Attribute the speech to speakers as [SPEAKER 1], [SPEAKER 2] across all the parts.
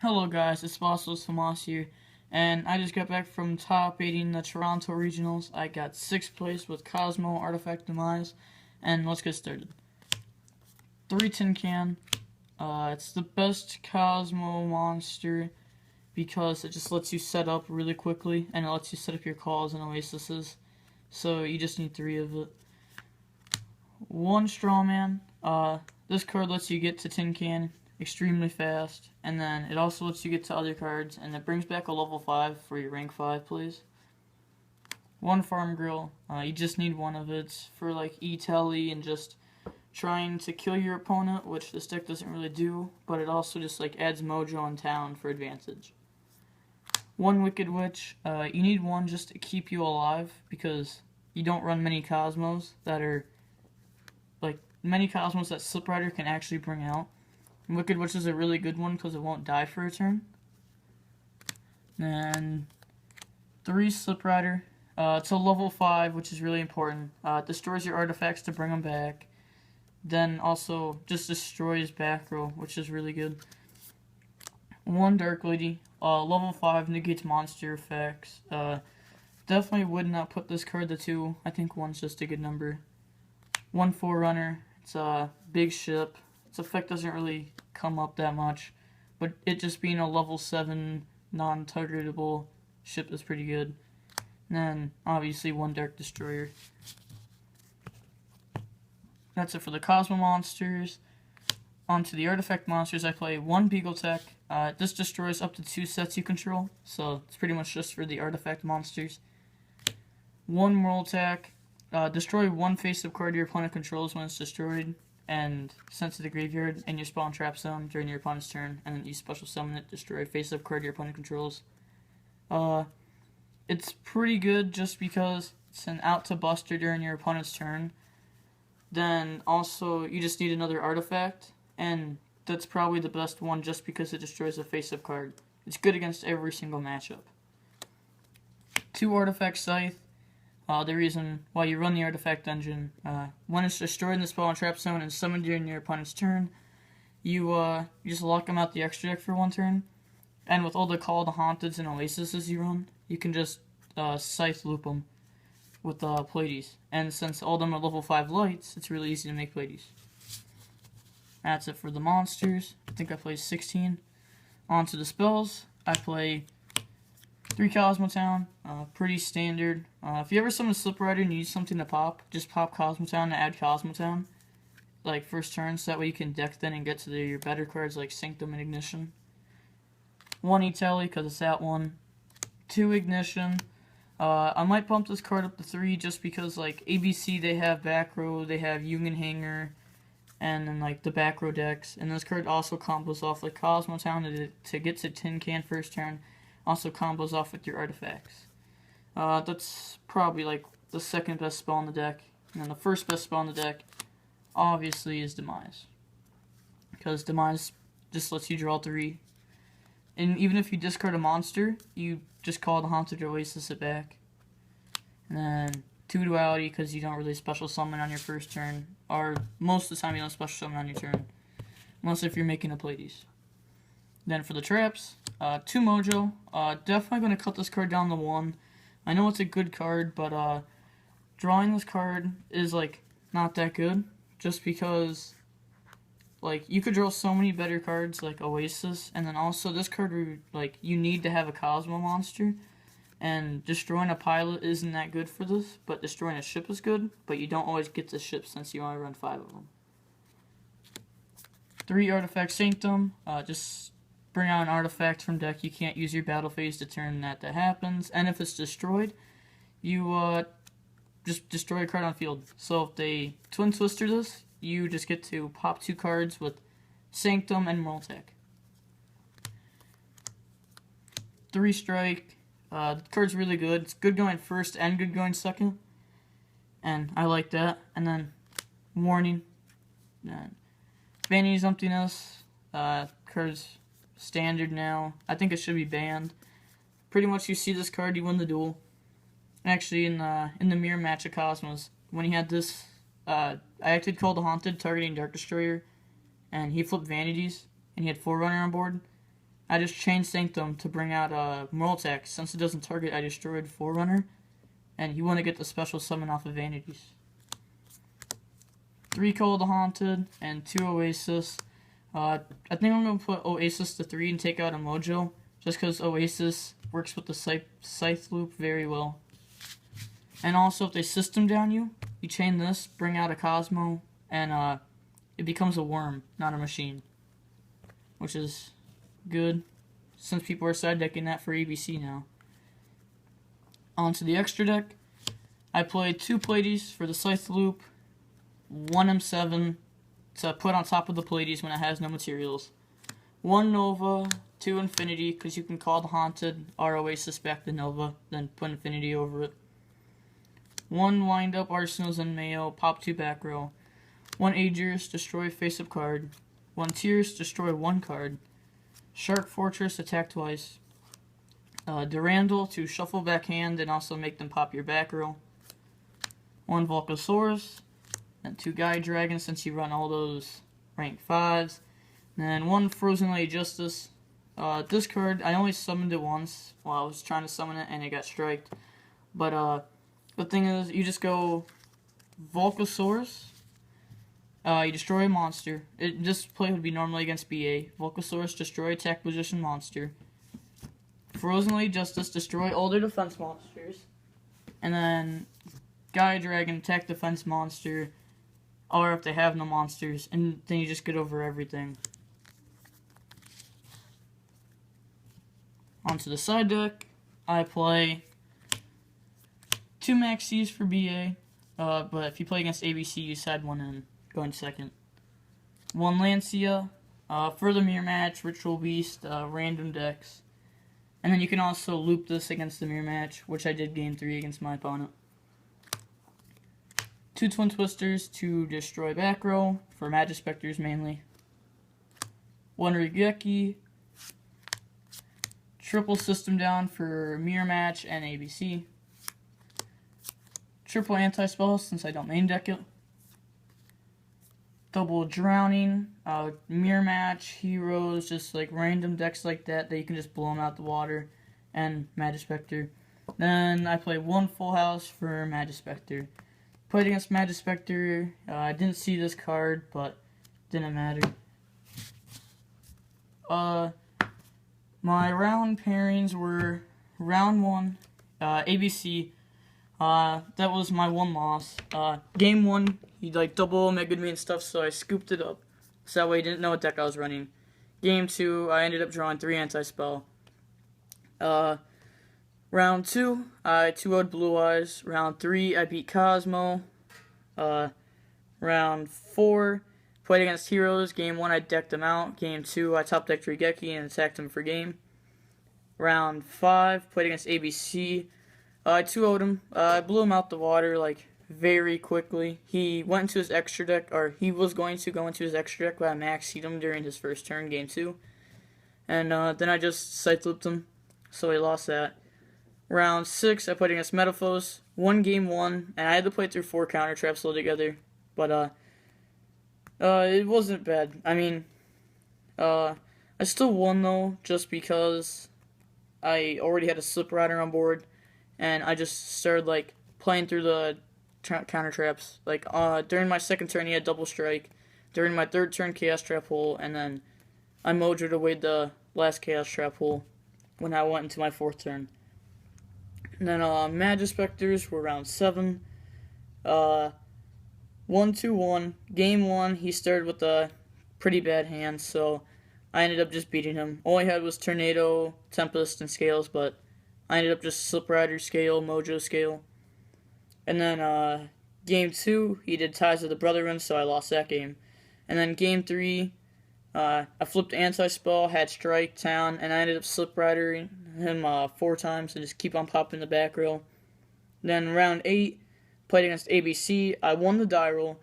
[SPEAKER 1] Hello guys, it's Bossos Famas here, and I just got back from top 8ing the Toronto Regionals. I got 6th place with Kozmo, Artifact, Demise, and let's get started. 3 tin can. It's the best Kozmo monster because it just lets you set up really quickly, and it lets you set up your calls and oases. So you just need 3 of it. 1 Strawman. This card lets you get to tin can extremely fast, and then it also lets you get to other cards, and it brings back a level 5 for your rank 5 please. 1 Farm Grill. You just need 1 of it for like E-Telly and just trying to kill your opponent, which this deck doesn't really do, but it also just like adds mojo in town for advantage. 1 Wicked Witch. You need 1 just to keep you alive, because you don't run many Kozmos that are like many Kozmos that Slip Rider can actually bring out. Wicked Witch is a really good one because it won't die for a turn. And 3 Slip Rider. It's a level 5, which is really important. It destroys your artifacts to bring them back. Then also just destroys back row, which is really good. 1 Dark Lady. Level 5, negates monster effects. Definitely would not put this card to 2. I think 1's just a good number. 1 Forerunner. It's a big ship. Its effect doesn't really come up that much, but it just being a level 7 non-targetable ship is pretty good. And then obviously 1 Dark Destroyer. That's it for the Kozmo monsters. On to the artifact monsters. I play 1 Beagle Tech. This destroys up to 2 sets you control, so it's pretty much just for the artifact monsters. 1 Moral Attack. Destroy 1 face-up card your opponent controls when it's destroyed and sent to the graveyard in your spawn trap zone during your opponent's turn, and then you special summon it, destroy a face-up card your opponent controls. It's pretty good just because it's an out to buster during your opponent's turn. Then also you just need another artifact, and that's probably the best one just because it destroys a face-up card. It's good against every single matchup. 2 Artifact Scythe. The reason why you run the Artifact Dungeon, when it's destroyed in the spawn trap zone and summoned during your opponent's turn, you just lock them out the extra deck for 1 turn, and with all the Call of the Haunteds and Oases you run, you can just Scythe loop them with Pleiades. And since all of them are level 5 lights, it's really easy to make Pleiades. That's it for the monsters. I think I played 16. On to the spells. I play 3 Cosmotown, pretty standard. If you ever summon Slip Rider and you need something to pop, just pop Cosmotown to add Cosmotown, like first turn, so that way you can deck then and get to your better cards like Sanctum and Ignition. 1 E-Telly, because it's that one. 2 Ignition. I might bump this card up to 3 just because like ABC, they have back row, they have Yugioh Hanger, and then like the back row decks. And this card also combos off like Cosmotown to get to tin can first turn. Also combos off with your artifacts. That's probably like the second best spell on the deck. And then the first best spell on the deck, obviously, is Demise. Because Demise just lets you draw 3. And even if you discard a monster, you just call the Haunted Oasis it back. And then 2 Duality, because you don't really special summon on your first turn. Or most of the time you don't special summon on your turn. Unless if you're making a Pleiades. Then for the traps, 2 Mojo. Definitely going to cut this card down to 1. I know it's a good card, but drawing this card is like not that good. Just because like you could draw so many better cards like Oasis, and then also this card like you need to have a Kozmo monster. And destroying a pilot isn't that good for this, but destroying a ship is good. But you don't always get the ship since you only run 5 of them. 3 Artifact Sanctum. Just bring out an artifact from deck. You can't use your battle phase to turn that happens. And if it's destroyed, you just destroy a card on field. So if they Twin Twister this, you just get to pop 2 cards with Sanctum and Moral Attack. 3 Strike. The card's really good. It's good going first and good going second. And I like that. And then Warning. Vanity's Emptiness. Card's standard now. I think it should be banned. Pretty much you see this card, you win the duel. Actually, in the mirror match of Cosmos, when he had this, I acted Call the Haunted, targeting Dark Destroyer, and he flipped Vanities, and he had Forerunner on board. I just chain synced him to bring out Moral Attack. Since it doesn't target, I destroyed Forerunner, and you want to get the special summon off of Vanities. 3 Call the Haunted and 2 Oasis. I think I'm going to put Oasis to 3 and take out a Mojo, just because Oasis works with the Scythe Loop very well. And also, if they system down you, you chain this, bring out a Kozmo, and it becomes a worm, not a machine. Which is good, since people are side decking that for ABC now. Onto the extra deck. I played 2 Pleiades for the Scythe Loop, 1 M7 to put on top of the Pleiades when it has no materials, 1 Nova, 2 Infinity, because you can call the Haunted or Oasis back to Nova, then put Infinity over it. 1 Wind Up Arsenals and Mayo, pop 2 back row. 1 Aegis, destroy face-up card. 1 Tears, destroy 1 card. Shark Fortress, attack twice. Durandal to shuffle back hand and also make them pop your back row. 1 Volcasaurus, and 2 Guide Dragons since you run all those rank 5s. And then 1 Frozen Lady Justice. This card, I only summoned it once while I was trying to summon it and it got striked. But the thing is, you just go Volcasaurus. You destroy a monster. This play would be normally against BA. Volcasaurus, destroy attack position monster. Frozen Lady Justice, destroy all their defense monsters. And then Gaia Dragon, attack defense monster. Or if they have no monsters. And then you just get over everything. Onto the side deck. I play 2 Maxis for BA. But if you play against ABC, you side 1 in. Going second. 1 Lancia, for the mirror match, Ritual Beast, random decks. And then you can also loop this against the mirror match, which I did game 3 against my opponent. 2 Twin Twisters to destroy back row, for Magispectors mainly. 1 Rigeki, triple system down for mirror match and ABC. Triple anti-spell since I don't main deck it. Double Drowning, mirror match, heroes, just like random decks like that you can just blow them out the water, and Magispector. Then I play 1 Full House for Magispector. Played against Magispector, I didn't see this card, but didn't matter. My round pairings were round 1, ABC. That was my 1 loss. Game 1, he like double megaed me and stuff, so I scooped it up. So that way he didn't know what deck I was running. Game 2, I ended up drawing 3 anti-spell. Round 2, I 2-0'd Blue Eyes. Round 3, I beat Kozmo. Round 4, played against Heroes. Game 1, I decked them out. Game 2, I top decked Rigeki and attacked him for game. Round 5, played against ABC. I 2-0'd him. I blew him out the water, like, very quickly. He went into his extra deck, or he was going to go into his extra deck, but I maxed him during his first turn, game 2. And then I just Scythe Looped him, so he lost that. Round 6, I played against Metaphos. Won game 1, and I had to play through 4 counter traps altogether. But, it wasn't bad. I mean, I still won, though, just because I already had a Slip Rider on board. And I just started, like, playing through the counter traps. Like, during my second turn, he had Double Strike. During my third turn, Chaos Trap Hole. And then I mojoed away the last Chaos Trap Hole when I went into my 4th turn. And then, Magispectors were round 7. 1-2-1. Game 1, he started with a pretty bad hand, so I ended up just beating him. All I had was Tornado, Tempest, and Scales, but I ended up just Slip Rider Scale, Mojo Scale. And then game 2, he did Ties of the Brethren, so I lost that game. And then game 3, I flipped Anti-Spell, had Strike, Town, and I ended up Slip Ridering him 4 times and just keep on popping the back row. Then round 8, played against ABC. I won the die roll,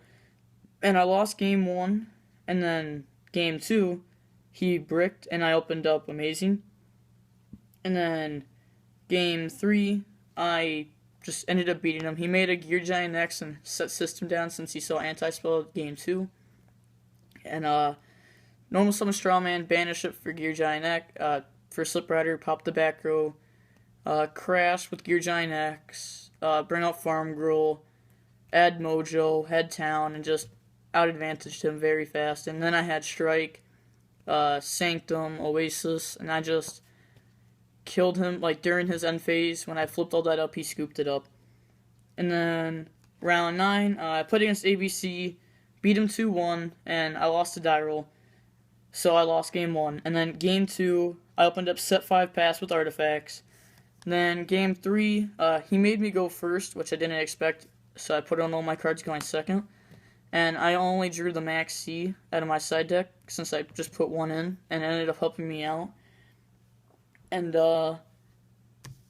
[SPEAKER 1] and I lost game 1. And then game 2, he bricked, and I opened up Amazing. And then game 3, I just ended up beating him. He made a Gear Giant next and set system down since he saw Anti-Spell game 2. And normal summon Strawman, banish it for Gear Giant X, for Slip Rider, pop the back row, crash with Gear Giant X, bring out Farm Gruel, add Mojo, head town, and just out advantaged him very fast. And then I had Strike, Sanctum, Oasis, and I just killed him, like, during his end phase. When I flipped all that up, he scooped it up. And then round 9, I played against ABC, beat him 2-1, and I lost to die roll. So I lost game 1. And then game 2, I opened up set 5 pass with artifacts. And then game 3, he made me go first, which I didn't expect, so I put on all my cards going second. And I only drew the Max C out of my side deck, since I just put one in, and it ended up helping me out. And I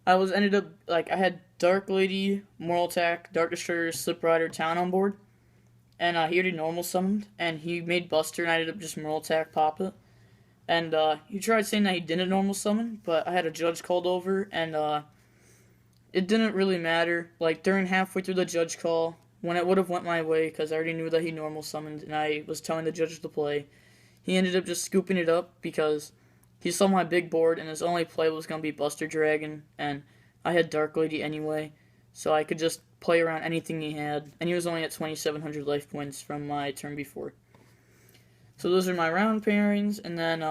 [SPEAKER 1] had Dark Lady, Moral Attack, Dark Destroyer, Slip Rider, Town on board. And he already normal summoned, and he made Buster, and I ended up just Moral Attack, pop it. And he tried saying that he didn't normal summon, but I had a judge called over, and it didn't really matter. Like, during halfway through the judge call, when it would have went my way, because I already knew that he normal summoned, and I was telling the judge to play, he ended up just scooping it up, because he saw my big board, and his only play was going to be Buster Dragon, and I had Dark Lady anyway, so I could just play around anything he had, and he was only at 2,700 life points from my turn before. So those are my round pairings, and then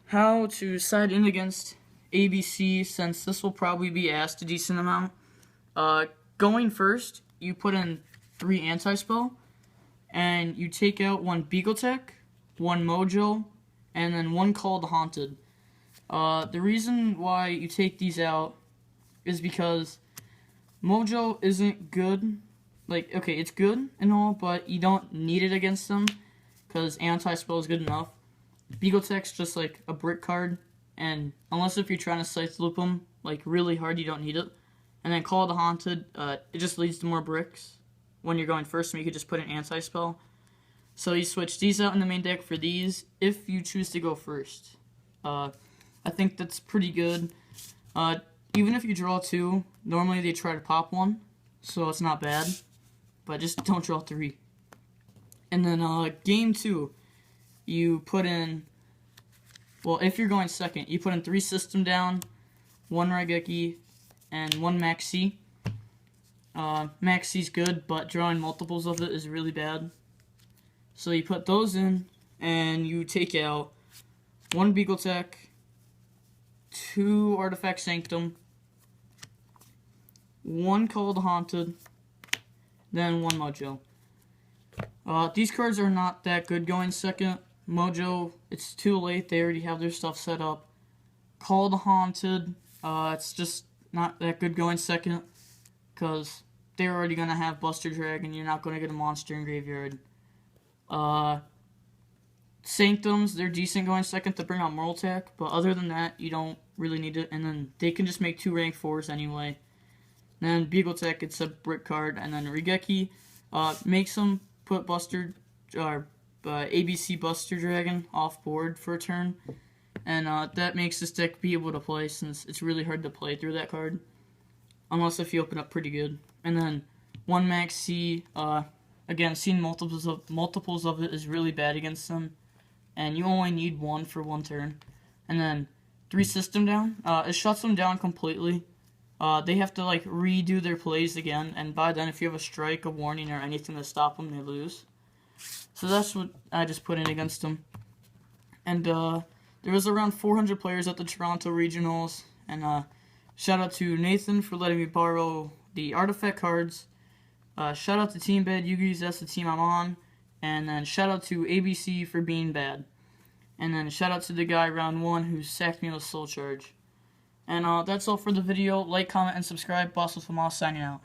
[SPEAKER 1] how to side in against ABC, since this will probably be asked a decent amount. Going first, you put in 3 anti-spell, and you take out 1 Beagle Tech, 1 Mojo, and then 1 Call the Haunted. The reason why you take these out is because Mojo isn't good. Like, okay, it's good and all, but you don't need it against them, because anti-spell is good enough. Beagle Tech's just like a brick card, and unless if you're trying to Scythe Loop them, like, really hard, you don't need it. And then Call the Haunted, it just leads to more bricks when you're going first, and you could just put an anti-spell. So you switch these out in the main deck for these, if you choose to go first. I think that's pretty good. Even if you draw 2, normally they try to pop 1, so it's not bad. But just don't draw 3. And then game 2, you put in, well, if you're going second, you put in 3 System Down, 1 Raigeki, and 1 Max C. Max C's good, but drawing multiples of it is really bad. So you put those in, and you take out 1 Beagle Tech, 2 Artifact Sanctum, 1 Call the Haunted, then 1 Mojo. These cards are not that good going second. Mojo, it's too late, they already have their stuff set up. Call the Haunted, it's just not that good going second, because they're already going to have Buster Dragon, you're not going to get a monster in graveyard. Sanctums, they're decent going second to bring out Moral Attack, but other than that, you don't really need it, and then they can just make 2 rank 4s anyway. And then Beagle Tech, it's a brick card, and then Raigeki makes them put Buster, ABC Buster Dragon off board for a turn, and that makes this deck be able to play, since it's really hard to play through that card, unless if you open up pretty good. And then 1 Max C, again, seeing multiples of it is really bad against them, and you only need 1 for 1 turn. And then 3 System Down, it shuts them down completely. They have to, like, redo their plays again, and by then, if you have a strike, a warning, or anything to stop them, they lose. So that's what I just put in against them. And there was around 400 players at the Toronto Regionals, and shout out to Nathan for letting me borrow the artifact cards. Shout out to Team Bad Yugioh, that's the team I'm on. And then shout out to ABC for being bad. And then shout out to the guy round 1 who sacked me with Soul Charge. And that's all for the video. Like, comment, and subscribe. Boss with Famal signing out.